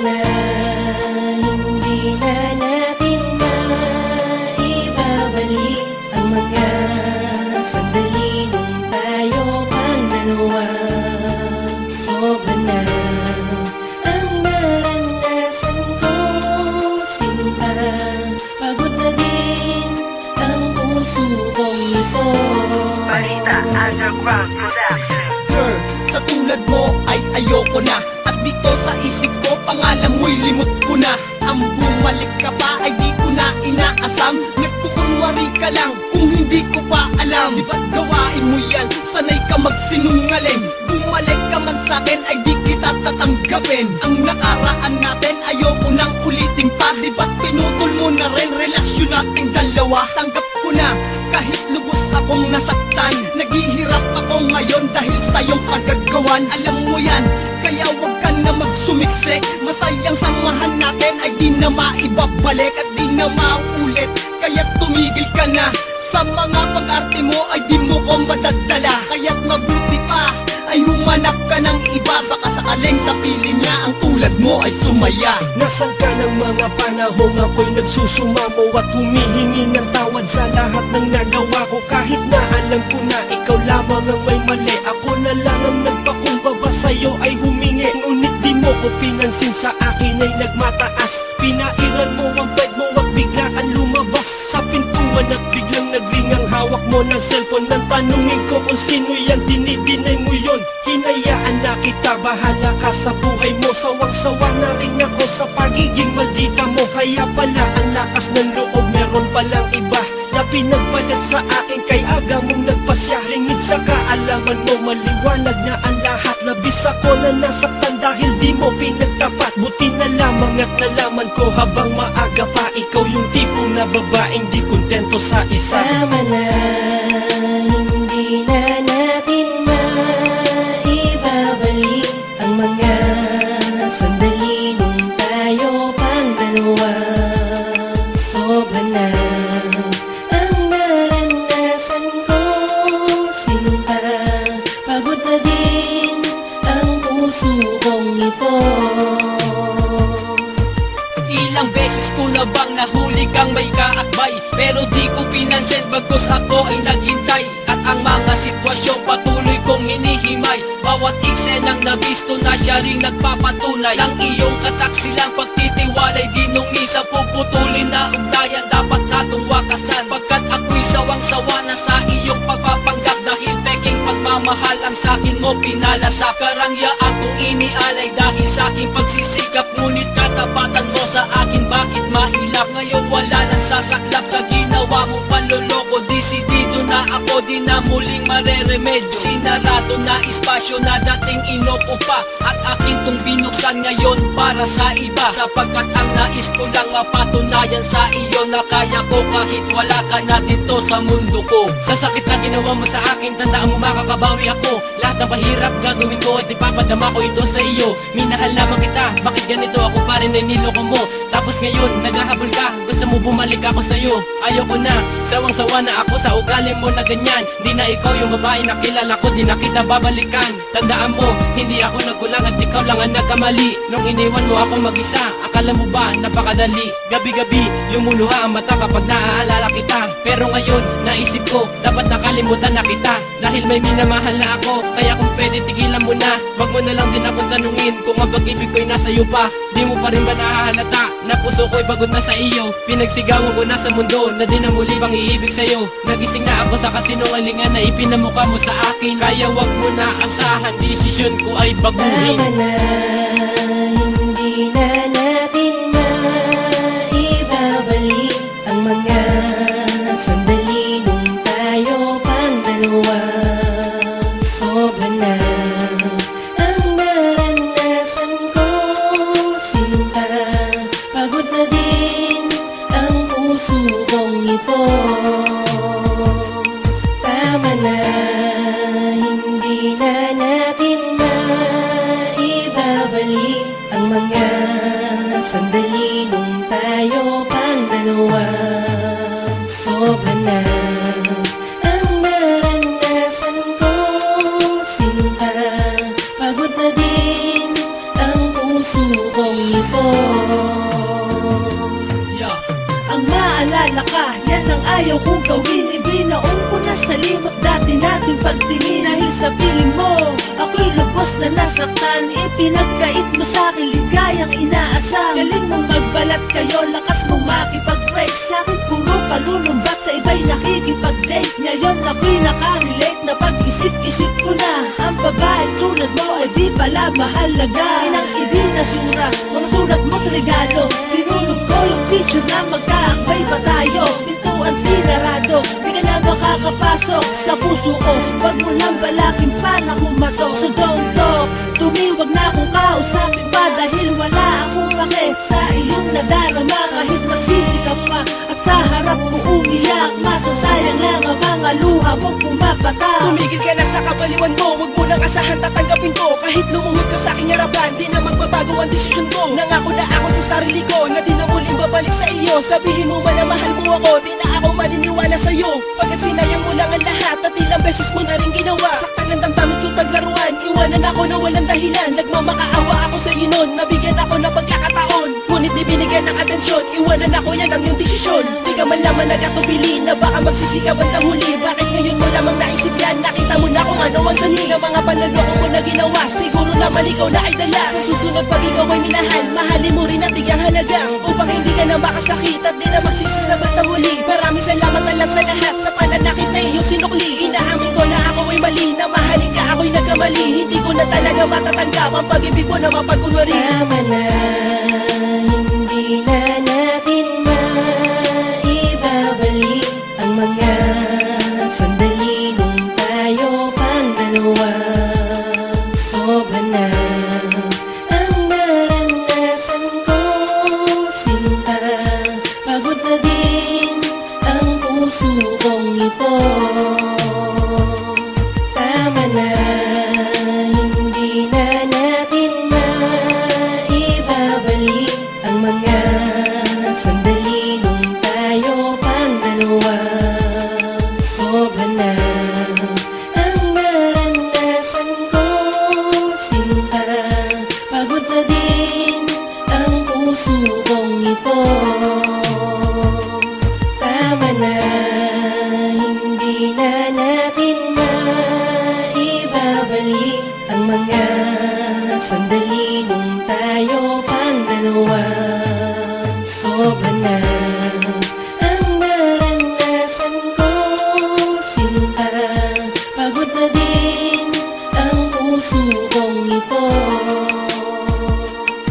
na, hindi na natin maibabalik ang mga sandali nung tayo pang dalawa. Sobra na ang naranasan ko, sinta. Pagod na din ang puso kong ito. Balita Underground Production. Girl, sa tulad mo ay ayoko na. At dito sa isip ko, pangalan mo'y limot ko na. Ang bumalik ka pa ay di ko na inaasam. Nagkukunwari ka lang kung hindi ko pa alam. Di ba't gawain mo yan? Sanay ka magsinungaling. Bumalik ka man sa'kin ay di kita tatanggapin. Ang nakaraan natin ayoko nang ulitin pa. Di ba't pinutol mo na rin relasyon nating dalawa? Tanggap ko na kahit lubos akong nasaktan. Naghihirap ako ngayon dahil sa iyong kagagawan. Alam mo yan, kaya wag ka na magsumiksik. Masayang samahan natin ay di na maibabalik at di na maulit. Kaya tumigil ka na sa mga pag-arte mo ay di mo ko madadala. Kaya't mabuti pa ay humanap ka ng iba. Baka sakaling sa piling niya ang tulad mo ay sumaya. Nasaan ka ng mga panahong ako'y nagsusumamo at humihingi ng tawad sa lahat ng nagawa ko. Kahit na alam ko na ikaw lamang ang may mali, ako na lang ang nagpakumbaba sa'yo ay humingi. Ngunit di mo ko pinansin, sa akin ay nagmataas. Pinairan mo ang bed mo at biglaan lumabas sa pintuan at biglang nagring ang hawak mo ng cellphone. Nang tanungin ko kung sino yan, dinidinay mo yon. Hinayaan na kita, bahala ka sa buhay mo. Sawang-sawa na rin ako sa pagiging maldita mo. Kaya pala ang lakas ng loob, meron palang iba na pinagpalat sa akin kay aga mong nagpasya. Lingid sa kaalaman mo, maliwanag na ang lahat. Labis ako na nasaktan dahil di mo pinagtapat. Buti na lamang at nalaman ko habang maaga pa, ikaw yung tipo na babaeng di kontento sa isa. Tama na, hindi na natin maibabalik ang mga sandali nung tayo pang dalawa. Sobra na ang naranasan ko, sinta. Pagod na din ang puso kong ito. Ilang beses ko na bang nahuli kang may kaakbay, pero di ko pinansin bagkus ako ay naghintay. At ang mga sitwasyon patuloy kong hinihimay. Bawat eksenang nabisto na siya ring nagpapatunay ng iyong kataksilang pagtitiwalay. Dinungi sa puputulin na ugnayan, dapat natong wakasan. Pagkat ako'y sawang-sawa na sa iyong pagpapanggap, dahil peking pagmamahal ang sakin mo pinalasa. Karangya akong inialay dahil sa aking pagsisikap, ngunit katapatan mo sa akin bakit mailap? Ngayon wala nang sasaklap sa ginawa mong panloloko. Desidido na ako, di na muling mareremedyo. Sinarado na espasyo na dating inokupa, at akin tong binuksan ngayon para sa iba. Sapagkat ang nais ko lang mapatunayan sa iyo na kaya ko kahit wala ka na dito sa mundo ko. Sa sakit na ginawa mo sa akin, tandaan mo makakabawi ako. Lahat ng mahirap gagawin ko at ipapadama ko ito sa iyo. Minahal lamang kita, bakit ganito ako pa rin ay niloko mo? Tapos ngayon, naghahabol ka, gusto mo bumalik ako sa'yo. Ayoko na, sawang-sawa na ako sa ugali mo na ganyan. Di na ikaw yung babae na kilala ko, di na kita babalikan. Tandaan mo, hindi ako nagkulang at ikaw lang ang nagkamali. Nung iniwan mo ako mag-isa, akala mo ba napakadali? Gabi-gabi, lumuluha ang mata kapag naaalala kita. Pero ngayon, naisip ko, dapat nakalimutan na kita. Dahil may minamahal na ako, kaya kung pwede tigilan mo na. Wag mo na lang din akong tanungin kung ang pag-ibig ko'y nasa iyo pa. Di mo pa rin ba nahahalata na puso ko'y pagod na sa iyo? Pinagsigawan ko na sa mundo na di na muli bang iibig sa'yo. Nagising na ako sa kasinungalingan na ipinamukha mo sa akin. Kaya wag mo na asahan, desisyon ko ay baguhin. Tama na, hindi na natin maibabalik ang mga sandali nung tayo pang dalawa. Sobra na ang naranasan ko, sinta. Pagod na din ang puso kong ito. Tama na, hindi na natin maibabalik ang mga sandali nung tayo pang dalawa. Sobra na ang naranasan ko, sinta. Pagod na din ang puso puso kong ito. Yeah. Ang maalala ka, yan ang ayaw kong gawin. Ibinaong ko na sa limot dati nating pagtingin. Dahil sa piling mo, ako'y lubos na nasaktan. Ipinagkait mo sa'kin, ligayang inaasam. Galing mong magbalat kayo, lakas mong makipag-break. Sa'kin puro palulumbat, sa iba'y nakikipag-date. Ngayon ako'y nakarelate na pag-isip-isip ko na ang babae tulad mo ay di pala mahalaga. Inang ibinasura, mga sulat mo't regalo. Sinulog ko yung picture na magkaakbay pa tayo. Pintuan sinarado, di ka na makakapasok sa puso ko. Wag mo nang balakin pa na humatok. So don't talk, tumiwag na akong kausapin pa. Dahil wala akong pake sa iyong nadarama. Kahit magsisikap pa at sa harap ko umiyak, masasayang lang ang mga luha mong pumapatak. Tumigil ka na sa kabaliwan mo, wag mo nang asahan tatanggapin ko. Kahit lumuhod ka sa aking harapan, di na magbabago ang desisyon ko. Nangako na ako sa sarili ko, na di na muling babalik sa iyo. Sabihin mo man na mahal mo ako, di na ako maniniwala sa'yo. Pagkat sinayang mo lang ang lahat, at ilang beses mo na rin ginawa. Saktan ang damdamin ko taglaruan, iwanan ako na walang dahilan. Nagmamakaawa ako sa iyo noon, nabigyan ako ng pagkakataon. Ngunit di binigyan ng atensyon, iwanan ako, yan ang iyong desisyon. Di ka man lamang nagatubili, na baka magsisikap ang huli. Bakit ngayon mo lamang naisip yan? Nakita mo na kung ano ang sanhi ng mga panloloko ko na ginawa. Siguro naman ikaw na ay dala. Sa susunod pag ikaw ay minahal, mahalin mo rin at bigyang halaga, upang hindi ka na makasakit at di na magsisisabot na muli. Maraming salamat Allah sa lahat, sa pananakit na iyong sinukli. Inaamin ko na ako ay mali, na mahalin ka ako'y nagkamali. Hindi ko na talaga matatanggap ang pag-ibig ko na mapagkunwari. Tama na, hindi na natin maibabalik ang mga sandali nung tayo pang dalawa. Sobra na ang naranasan ko, sinta. Pagod na din ang puso kong ito. Tama na, hindi na natin maibabalik ang mga sandali nung tayo pang dalawa. Sobra na ang naranasan ko, sinta. Pagod na din ang puso kong ito. Tama na, hindi na natin maibabalik ang mga sandali nung tayo pang dalawa. Sobra na.